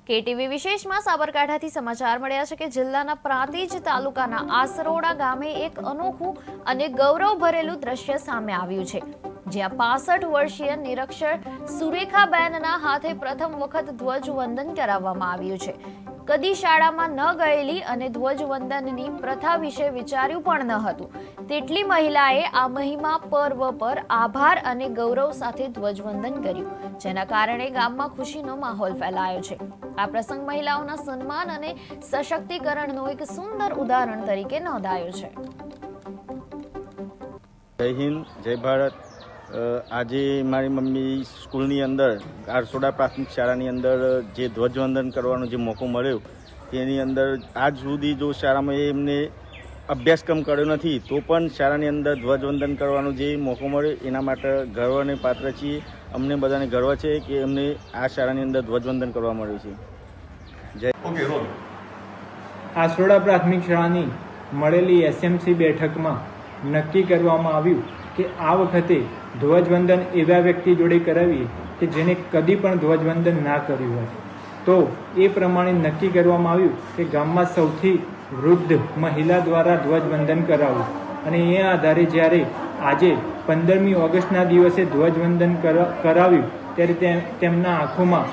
KTV વિશેષમાં સાબરકાંઠાથી સમાચાર મળ્યા છે કે જિલ્લાના પ્રાંતિજ તાલુકાના આસરોડા ગામે એક અનોખું અને ગૌરવ ભરેલું દ્રશ્ય સામે આવ્યું છે, જ્યાં 65 વર્ષીય નિરક્ષર સુરેખાબેનના હાથે પ્રથમ વખત ધ્વજવંદન કરાવવામાં આવ્યું છે। કદી શાળામાં ન ગયેલી અને ધ્વજવંદનની પ્રથા વિશે વિચાર્યું પણ ન હતું તેટલી મહિલાએ આ મહિમા પર્વ પર આભાર અને ગૌરવ સાથે ધ્વજવંદન કર્યું, જેના કારણે ગામમાં ખુશીનો માહોલ ફેલાયો છે। આ પ્રસંગ મહિલાઓના સન્માન અને સશક્તિકરણનું એક સુંદર ઉદાહરણ તરીકે નોંધાયો છે। જય હિન્દ, જય ભારત। આજે મારી મમ્મી સ્કૂલની અંદર આરસોડા પ્રાથમિક શાળાની અંદર જે ધ્વજવંદન કરવાનો જે મોકો મળ્યો તેની અંદર આજ સુધી જો શાળામાં એમને અભ્યાસક્રમ કર્યો નથી તો પણ શાળાની અંદર ધ્વજવંદન કરવાનો જે મોકો મળ્યો એના માટે ગર્વ અને પાત્ર છીએ। અમને બધાને ગર્વ છે કે અમને આ શાળાની અંદર ધ્વજવંદન કરવા મળ્યું છે। જય આસરોડા પ્રાથમિક શાળાની મળેલી એસએમસી બેઠકમાં નક્કી કરવામાં આવ્યું કે આ વખતે ધ્વજવંદન એવા વ્યક્તિ જોડે કરાવીએ કે જેને કદી પણ ધ્વજવંદન ના કર્યું હોય। તો એ પ્રમાણે નક્કી કરવામાં આવ્યું કે ગામમાં સૌથી વૃદ્ધ મહિલા દ્વારા ધ્વજવંદન કરાવવું, અને એ આધારે જ્યારે આજે 15મી ઓગસ્ટના દિવસે ધ્વજવંદન કરાવ્યું ત્યારે તેમના આંખોમાં